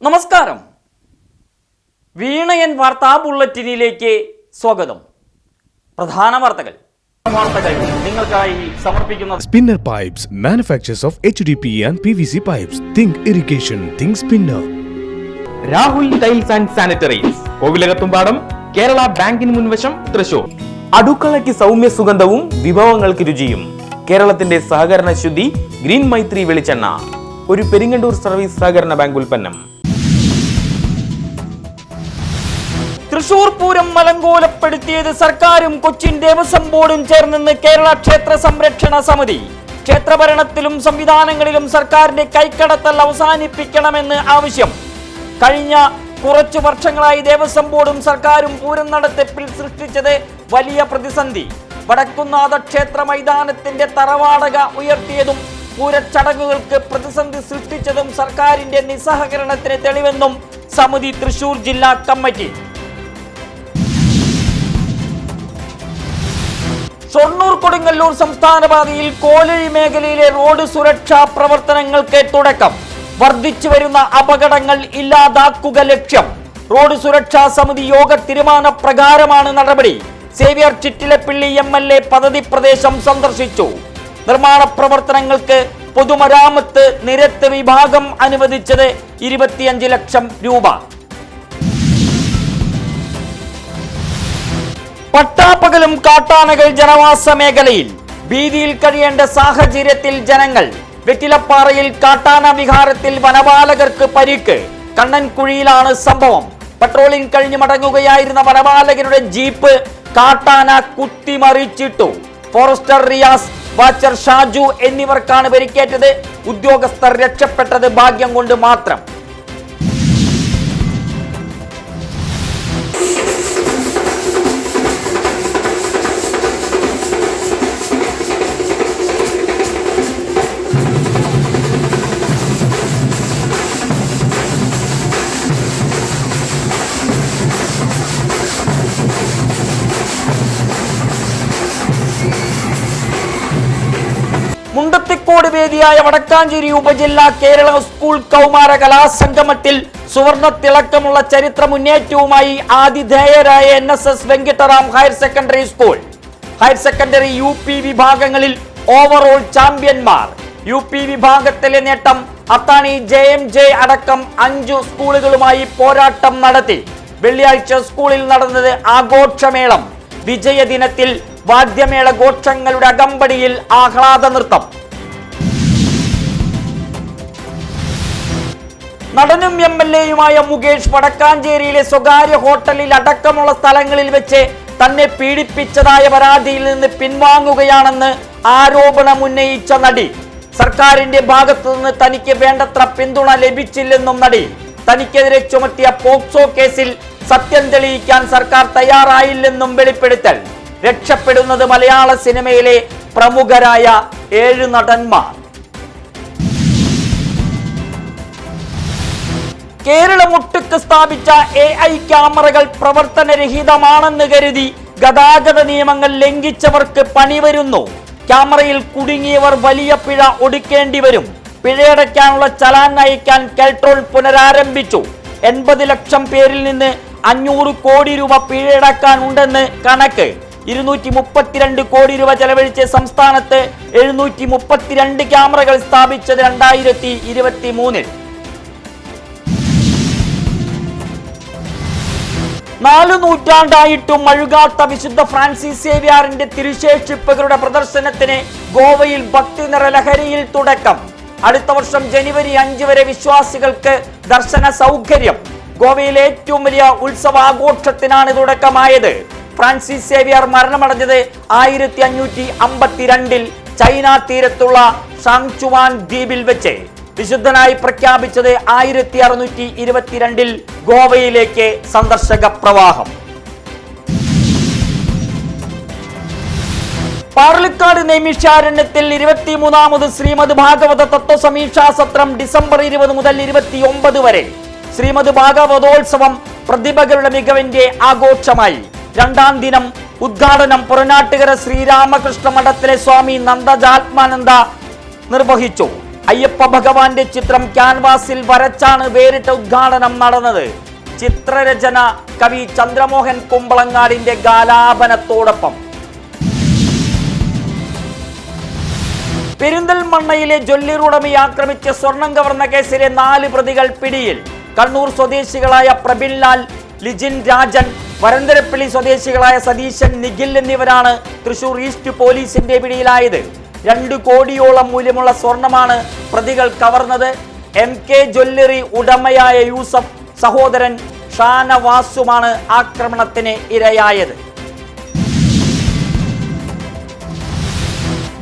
നമസ്കാരം. വീണയൻ വാർത്താ ബുള്ളറ്റിനിലേക്ക് സ്വാഗതം. പ്രധാന വാർത്തകൾ നിങ്ങൾക്കായി സമർപ്പിക്കുന്ന Spinner Pipes manufacturers of HDPE and PVC pipes. Think irrigation, think Spinner. Rahul tiles and sanitaries, Kovilakathumpadam, Kerala ബാങ്കിന് മുൻവശം, തൃശൂർ. അടുക്കളയ്ക്ക് സൗമ്യ സുഗന്ധവും വിഭവങ്ങൾക്ക് രുചിയും. കേരളത്തിന്റെ സഹകരണ ശുദ്ധി ഗ്രീൻ മൈത്രി വെളിച്ചെണ്ണ, ഒരു പെരിങ്ങണ്ടൂർ സർവീസ് സഹകരണ ബാങ്ക് ഉൽപ്പന്നം. തൃശൂർ പൂരം മലങ്കോലപ്പെടുത്തിയത് സർക്കാരും കൊച്ചിൻ ദേവസ്വം ബോർഡും ചേർന്നെന്ന് കേരള ക്ഷേത്ര സംരക്ഷണ സമിതി. ക്ഷേത്രഭരണത്തിലും സംവിധാനങ്ങളിലും സർക്കാരിന്റെ കൈക്കടത്തൽ അവസാനിപ്പിക്കണമെന്ന് ആവശ്യം. കഴിഞ്ഞ കുറച്ചു വർഷങ്ങളായി ദേവസ്വം ബോർഡും സർക്കാരും പൂരം നടത്തിപ്പിൽ സൃഷ്ടിച്ചത് വലിയ പ്രതിസന്ധി. വടക്കുന്നാഥ ക്ഷേത്ര മൈതാനത്തിന്റെ തറവാടക ഉയർത്തിയതും പൂരച്ചടങ്ങുകൾക്ക് പ്രതിസന്ധി സൃഷ്ടിച്ചതും സർക്കാരിന്റെ നിസ്സഹകരണത്തിന് തെളിവെന്നും സമിതി തൃശൂർ ജില്ലാ കമ്മിറ്റി. ഷൊർണൂർ കൊടുങ്ങല്ലൂർ സംസ്ഥാന പാതയിൽ കോലഴി മേഖലയിലെ റോഡ് സുരക്ഷാ പ്രവർത്തനങ്ങൾക്ക് തുടക്കം. വർദ്ധിച്ചു വരുന്ന അപകടങ്ങൾ ഇല്ലാതാക്കുക ലക്ഷ്യം. റോഡ് സുരക്ഷാ സമിതി യോഗ തീരുമാന പ്രകാരമാണ് നടപടി. സേവ്യർ ചിറ്റിലപ്പിള്ളി MLA പദ്ധതി പ്രദേശം സന്ദർശിച്ചു. നിർമ്മാണ പ്രവർത്തനങ്ങൾക്ക് പൊതുമരാമത്ത് നിരത്ത് വിഭാഗം അനുവദിച്ചത് 25 ലക്ഷം രൂപ. പട്ടാപ്പകലും കാട്ടാനകൾ ജനവാസ മേഖലയിൽ. ഭീതിയിൽ കഴിയേണ്ട സാഹചര്യത്തിൽ ജനങ്ങൾ. വെറ്റിലപ്പാറയിൽ കാട്ടാന വിഹാരത്തിൽ വനപാലകർക്ക് പരിക്ക്. കണ്ണൻകുഴിയിലാണ് സംഭവം. പട്രോളിംഗ് കഴിഞ്ഞ് മടങ്ങുകയായിരുന്ന വനപാലകരുടെ ജീപ്പ് കാട്ടാന കുത്തിമറിച്ചിട്ടു. ഫോറസ്റ്റർ റിയാസ്, വാച്ചർ ഷാജു എന്നിവർക്കാണ് പരിക്കേറ്റത്. ഉദ്യോഗസ്ഥർ രക്ഷപ്പെട്ടത് ഭാഗ്യം കൊണ്ട് മാത്രം. മുണ്ടത്തിക്കോട് വേദിയായ വടക്കാഞ്ചേരി ഉപജില്ലാ കേരള സ്കൂൾ കൗമാര കലാസംഗമത്തിൽ സുവർണ തിളക്കമുള്ള ചരിത്ര മുന്നേറ്റവുമായി ആതിഥേയരായ NSS Venkitaram higher secondary school. Higher secondary UP വിഭാഗങ്ങളിൽ ഓവറോൾ ചാമ്പ്യന്മാർ. UP വിഭാഗത്തിലെ നേട്ടം അത്താണി JMJ അടക്കം 5 സ്കൂളുകളുമായി പോരാട്ടം നടത്തി. വെള്ളിയാഴ്ച സ്കൂളിൽ നടന്നത് ആഘോഷമേളം. വിജയദിനത്തിൽ വാദ്യമേള ഘോഷങ്ങളുടെ അകമ്പടിയിൽ ആഹ്ലാദ നൃത്തം. നടനും MLAയുമായ മുകേഷ് വടക്കാഞ്ചേരിയിലെ സ്വകാര്യ ഹോട്ടലിൽ അടക്കമുള്ള സ്ഥലങ്ങളിൽ വെച്ച് തന്നെ പീഡിപ്പിച്ചതായ പരാതിയിൽ നിന്ന് പിൻവാങ്ങുകയാണെന്ന് ആരോപണമുന്നയിച്ച നടി. സർക്കാരിന്റെ ഭാഗത്തു നിന്ന് തനിക്ക് വേണ്ടത്ര പിന്തുണ ലഭിച്ചില്ലെന്നും നടി. തനിക്കെതിരെ ചുമത്തിയ പോക്സോ കേസിൽ സത്യം തെളിയിക്കാൻ സർക്കാർ തയ്യാറായില്ലെന്നും വെളിപ്പെടുത്തൽ. രക്ഷപ്പെടുന്നത് മലയാള സിനിമയിലെ പ്രമുഖരായ 7 നടന്മാർ. കേരളമൊട്ടുക്ക് സ്ഥാപിച്ച AI ക്യാമറകൾ പ്രവർത്തനരഹിതമാണെന്ന് കരുതി ഗതാഗത നിയമങ്ങൾ ലംഘിച്ചവർക്ക് പണി വരുന്നു. ക്യാമറയിൽ കുടുങ്ങിയവർ വലിയ പിഴ ഒടുക്കേണ്ടി വരും. പിഴയടയ്ക്കാനുള്ള ചലാൻ അയക്കാൻ കെൽട്രോൾ പുനരാരംഭിച്ചു. 80 ലക്ഷം പേരിൽ നിന്ന് 500 കോടി രൂപ പിഴയടക്കാനുണ്ടെന്ന് കണക്ക്. 232 കോടി രൂപ ചെലവഴിച്ച് സംസ്ഥാനത്ത് 732 ക്യാമറകൾ സ്ഥാപിച്ചത് 2023. 4 നൂറ്റാണ്ടായിട്ടും മഴുകാത്ത വിശുദ്ധ ഫ്രാൻസിസ് സേവ്യറിന്റെ തിരുശേഷിപ്പുകളുടെ പ്രദർശനത്തിന് ഗോവയിൽ ഭക്തി നിറലഹരിയിൽ തുടക്കം. അടുത്ത വർഷം ജനുവരി 5 വരെ വിശ്വാസികൾക്ക് ദർശന സൗകര്യം. ഗോവയിലെ ഏറ്റവും വലിയ ഉത്സവാഘോഷത്തിനാണ് തുടക്കമായത്. ഫ്രാൻസിസ് സേവ്യർ മരണമടഞ്ഞത് 1552 ചൈന തീരത്തുള്ള ഷാങ്ചുവാൻ ദ്വീപിൽ വെച്ച്. വിശുദ്ധനായി പ്രഖ്യാപിച്ചത് 1622 ഗോവയിലേക്ക് സന്ദർശക പ്രവാഹം. പാർലിക്കാട് നൈമിഷാരണ്യത്തിൽ 23ാമത് ശ്രീമദ് ഭാഗവത തത്വസമീക്ഷാ സത്രം ഡിസംബർ 20 മുതൽ 29 വരെ. ശ്രീമദ് ഭാഗവതോത്സവം പ്രതിഭകളുടെ മികവിന്റെ ആഘോഷമായി. 2ാം ദിനം ഉദ്ഘാടനം പുറനാട്ടുകര ശ്രീരാമകൃഷ്ണ മഠത്തിലെ സ്വാമി നന്ദജാത്മാനന്ദ നിർവഹിച്ചു. അയ്യപ്പ ഭഗവാന്റെ ചിത്രം ക്യാൻവാസിൽ വരച്ചാണ് വേറിട്ട ഉദ്ഘാടനം നടന്നത്. ചിത്രരചന കവി ചന്ദ്രമോഹൻ കുമ്പളങ്ങാടിന്റെ ഗാലാപനത്തോടൊപ്പം. പെരിന്തൽമണ്ണയിലെ ജ്വല്ലറി ഉടമയെ ആക്രമിച്ച് സ്വർണം കവർന്ന കേസിലെ 4 പ്രതികൾ പിടിയിൽ. കണ്ണൂർ സ്വദേശികളായ പ്രബിൻലാൽ, ലിജിൻ രാജൻ, വരന്തരപ്പള്ളി സ്വദേശികളായ സതീശൻ, നിഖിൽ എന്നിവരാണ് തൃശൂർ ഈസ്റ്റ് പോലീസിന്റെ പിടിയിലായത്. 2 കോടിയോളം മൂല്യമുള്ള സ്വർണമാണ് പ്രതികൾ കവർന്നത്. MK ജ്വല്ലറി ഉടമയായ യൂസഫ്, സഹോദരൻ ഷാനവാസുമാണ് ആക്രമണത്തിന് ഇരയായത്.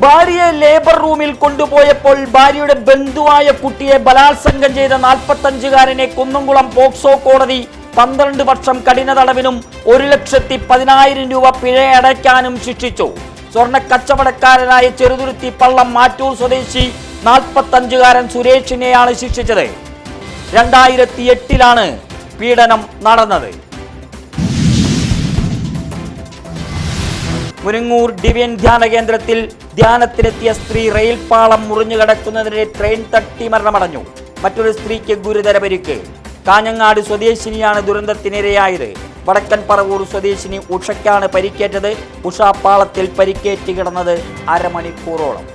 ഭാര്യയെ ലേബർ റൂമിൽ കൊണ്ടുപോയപ്പോൾ ഭാര്യയുടെ ബന്ധുവായ കുട്ടിയെ ബലാത്സംഗം ചെയ്ത 45-കാരനെ കുന്നംകുളം പോക്സോ കോടതി 12 വർഷം കഠിന തടവിനും 1,10,000 രൂപ പിഴയടയ്ക്കാനും ശിക്ഷിച്ചു. സ്വർണ്ണ കച്ചവടക്കാരനായ ചെറുതുരുത്തി പള്ളം മാറ്റൂർ സ്വദേശി 45-കാരൻ സുരേഷിനെയാണ് ശിക്ഷിച്ചത്. 2008-ലാണ് പീഡനം നടന്നത്. മുരിങ്ങൂർ ഡിവൈൻ ധ്യാന കേന്ദ്രത്തിൽ ധ്യാനത്തിനെത്തിയ സ്ത്രീ റെയിൽ പാളം മുറിഞ്ഞു കിടക്കുന്നതിനിടെ ട്രെയിൻ തട്ടി മരണമടഞ്ഞു. മറ്റൊരു സ്ത്രീക്ക് ഗുരുതര പരിക്ക്. കാഞ്ഞങ്ങാട് സ്വദേശിനിയാണ് ദുരന്തത്തിനിരയായത്. വടക്കൻ പറവൂർ സ്വദേശിനി ഉഷയ്ക്കാണ് പരിക്കേറ്റത്. ഉഷ പാളത്തിൽ പരിക്കേറ്റ് കിടന്നത് അരമണിക്കൂറോളം.